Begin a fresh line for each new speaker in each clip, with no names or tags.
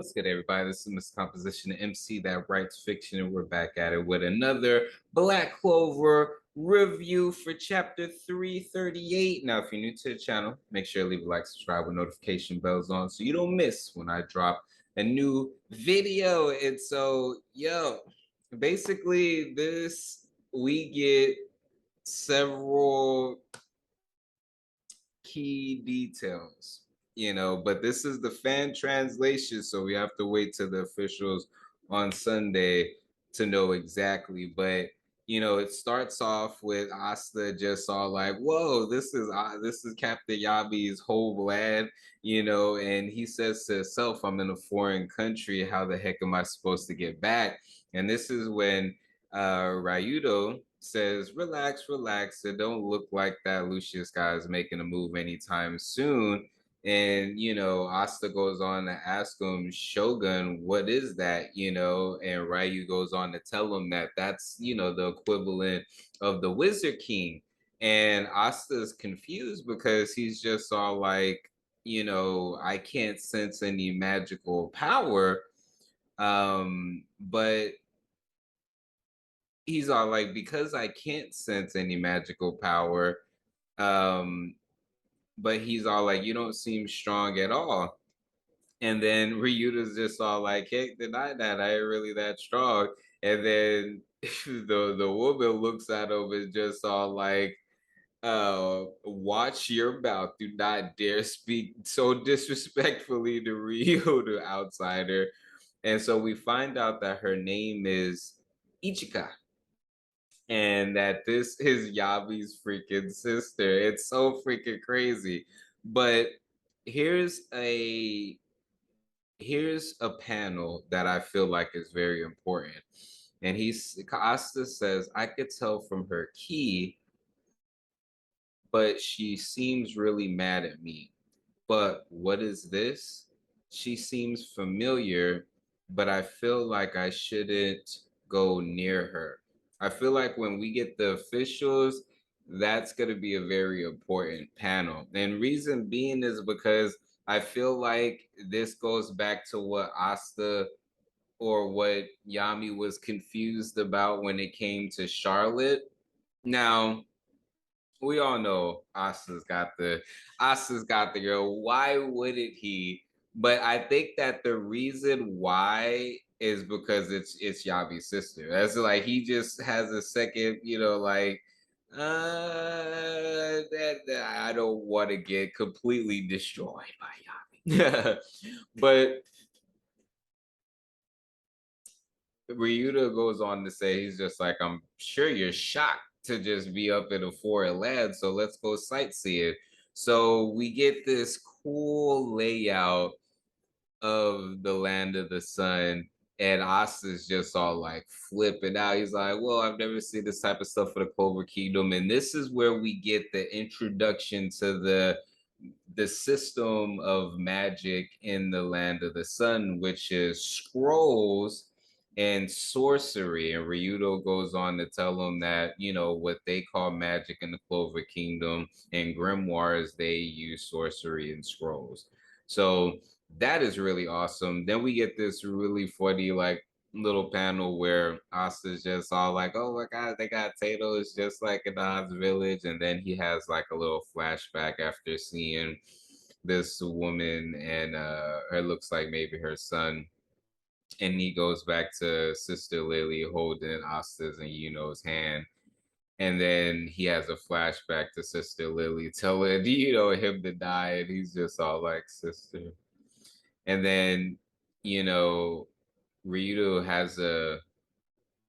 What's good, everybody? This is Mr. Composition, the MC that writes fiction, and we're back at it with another Black Clover review for chapter 338. Now, if you're new to the channel, make sure to leave a like, subscribe with notification bells on so you don't miss when I drop a new video. And so, basically, we get several key details, but this is the fan translation, so we have to wait till the officials on Sunday to know exactly. But it starts off with Asta just all like, "Whoa, this is Captain Yabi's whole land," and he says to himself, "I'm in a foreign country. How the heck am I supposed to get back?" And this is when Ryudo says, "Relax, relax. It don't look like that Lucius guy is making a move anytime soon." And Asta goes on to ask him, "Shogun, what is that?" And Ryu goes on to tell him that that's the equivalent of the Wizard King. And Asta's confused because he's just all like, "I can't sense any magical power." But he's all like, "Because I can't sense any magical power." um but he's all like, "You don't seem strong at all." And then Ryuta's just all like, "Hey, deny that, I ain't really that strong." And then the woman looks at him and just all like, "Watch your mouth, do not dare speak so disrespectfully to Ryu, the outsider." And so we find out that her name is Ichika, and that this is Yami's freaking sister. It's so freaking crazy. But here's a here's a panel that I feel like is very important. And Costa says, "I could tell from her key, but she seems really mad at me. But what is this? She seems familiar, but I feel like I shouldn't go near her." I feel like when we get the officials, that's going to be a very important panel. And reason being is because I feel like this goes back to what Asta or what Yami was confused about when it came to Charlotte. Now, we all know Asta's got the girl. Why wouldn't he? But I think that the reason why is because it's Yabi's sister. That's like he just has a second, like that I don't want to get completely destroyed by Yabi. But Ryuta goes on to say, he's just like, "I'm sure you're shocked to just be up in a foreign land, so let's go sightseeing." So we get this cool layout of the land of the sun, and Asta's just all like flipping out. He's like, "Well, I've never seen this type of stuff for the Clover Kingdom." And this is where we get the introduction to the system of magic in the land of the sun, which is scrolls and sorcery. And Ryudo goes on to tell him that, what they call magic in the Clover Kingdom and grimoires, they use sorcery and scrolls. So that is really awesome. Then we get this really funny, like, little panel where Asta's just all like, "Oh my god, they got potatoes just like in the Oz village." And then he has like a little flashback after seeing this woman and her, looks like maybe her son. And he goes back to Sister Lily holding Asta's and hand. And then he has a flashback to Sister Lily telling him to die, and he's just all like, "Sister." And then you know Ryudo has a,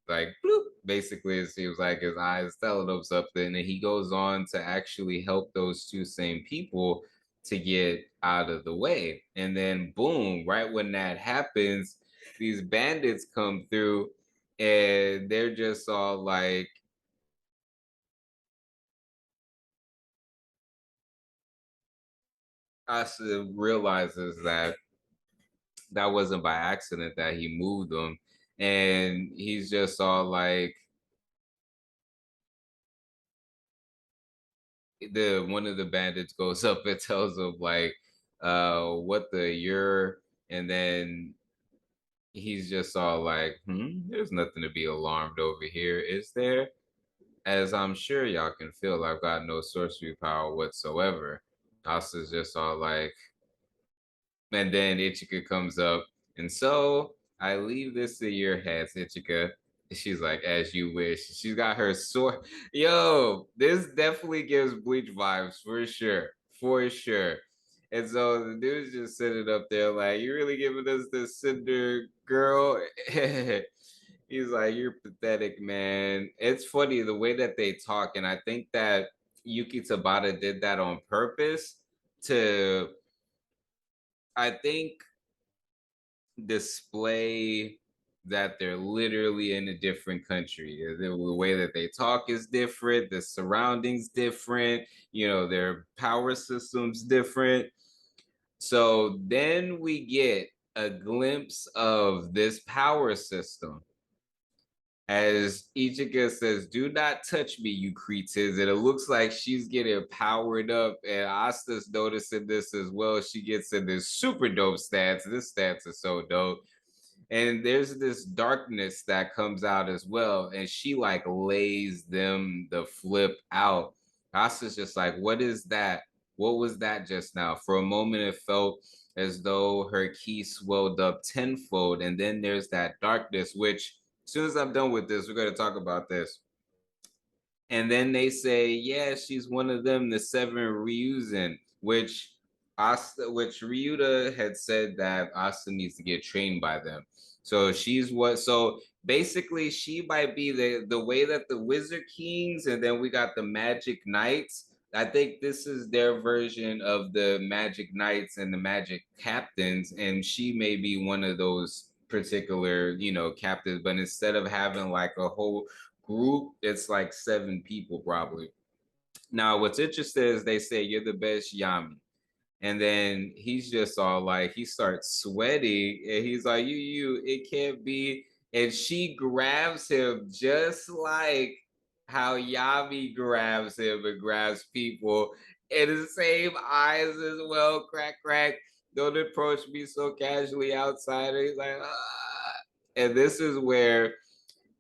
like, bloop, basically it seems like his eyes telling him something, and he goes on to actually help those two same people to get out of the way. And then boom, right when that happens, these bandits come through, and they're just all like, Asa realizes that that wasn't by accident that he moved them. And he's just all like, the one of the bandits goes up and tells him like, "What the you're," and then he's just all like, there's nothing to be alarmed over here, is there? As I'm sure y'all can feel, I've got no sorcery power whatsoever. Asa's just all like, and then Ichika comes up, and so I leave this in your hands, Ichika. She's like, as you wish. She's got her sword. Yo, this definitely gives Bleach vibes for sure. For sure. And so the dude's just sitting up there like, you really giving us this cinder girl? He's like, you're pathetic, man. It's funny the way that they talk, and I think that Yuki Tabata did that on purpose to, I think, display that they're literally in a different country. The way that they talk is different, the surroundings different, their power systems different. So then we get a glimpse of this power system as Ichika says, "Do not touch me, you creatures." And it looks like she's getting powered up, and Asta's noticing this as well. She gets in this super dope stance. This stance is so dope. And there's this darkness that comes out as well, and she like lays them the flip out. Asta's just like, "What is that? What was that just now?" For a moment, it felt as though her ki swelled up tenfold, and then there's that darkness, which as soon as I'm done with this, we're going to talk about this. And then they say, yeah, she's one of them, the seven Ryuzen, which which Ryuta had said that Asta needs to get trained by them. So she's what? So basically, she might be the way that the Wizard Kings, and then we got the Magic Knights. I think this is their version of the Magic Knights and the Magic Captains, and she may be one of those particular, captains. But instead of having like a whole group, it's like seven people probably. Now, what's interesting is they say you're the best Yami. And then he's just all like, he starts sweating and he's like, it can't be. And she grabs him just like how Yami grabs him and grabs people in the same eyes as well. Crack, crack. Don't approach me so casually outside. And he's like, ah. And this is where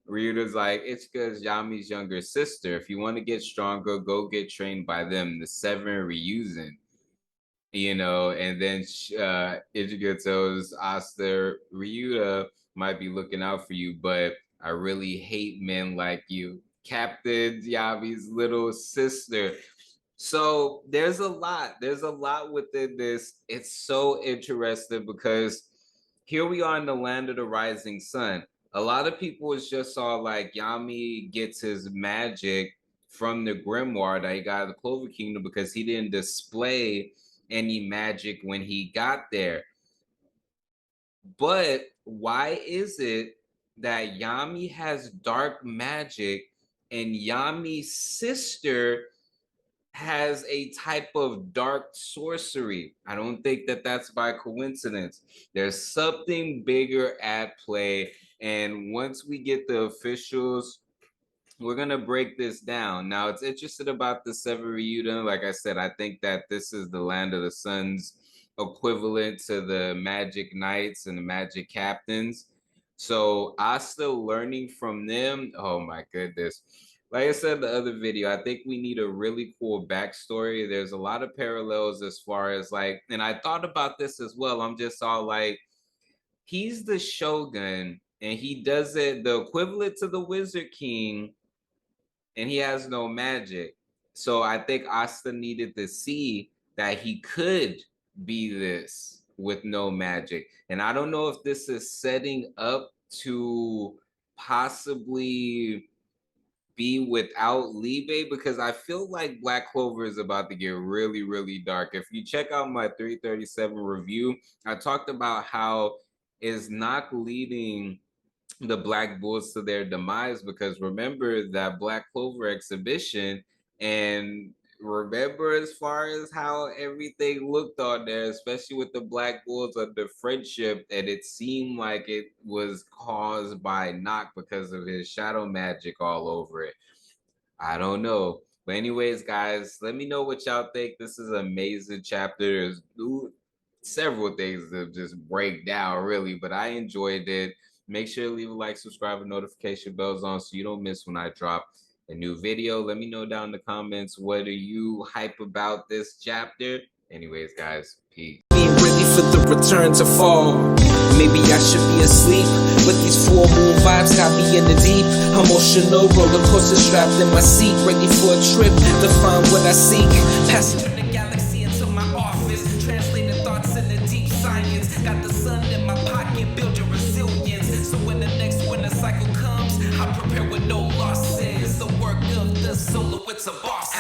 Ryuta's like, it's because Yami's younger sister. If you want to get stronger, go get trained by them, the seven Ryuzen. And then Ichigo tells Asta, Ryuta might be looking out for you, but I really hate men like you. Captain Yami's little sister. So there's a lot within this. It's so interesting because here we are in the land of the rising sun. A lot of people is just saw like Yami gets his magic from the grimoire that he got at the Clover Kingdom because he didn't display any magic when he got there. But why is it that Yami has dark magic and Yami's sister has a type of dark sorcery? I don't think that that's by coincidence. There's something bigger at play. And once we get the officials, we're gonna break this down. Now, it's interesting about the Seven Ryudan. Like I said, I think that this is the land of the suns equivalent to the Magic Knights and the Magic Captains. So Asta learning from them. Oh my goodness. Like I said in the other video, I think we need a really cool backstory. There's a lot of parallels as far as like, and I thought about this as well. I'm just all like, he's the shogun and he does it the equivalent to the Wizard King and he has no magic. So I think Asta needed to see that he could be this with no magic. And I don't know if this is setting up to possibly be without Libe because I feel like Black Clover is about to get really, really dark. If you check out my 337 review, I talked about how is not leading the Black Bulls to their demise because remember that Black Clover exhibition and remember as far as how everything looked on there, especially with the Black Bulls under friendship, and it seemed like it was caused by Knock because of his shadow magic all over it. I don't know. But anyways, guys, let me know what y'all think. This is an amazing chapter. several things to just break down, really, but I enjoyed it. Make sure to leave a like, subscribe, and notification bells on so you don't miss when I drop a new video. Let me know down in the comments, what are you hype about this chapter? Anyways, guys, peace.
Being ready for the return to fall. Maybe I should be asleep, but these full moon vibes got me in the deep. Emotional roller coaster strapped in my seat, ready for a trip to find what I seek. Passing through the galaxy into my office, translating thoughts into deep science. Got the sun in my pocket, build your resilience. So when the next winter cycle comes, I prepare with no losses. The work of the solo, it's a boss.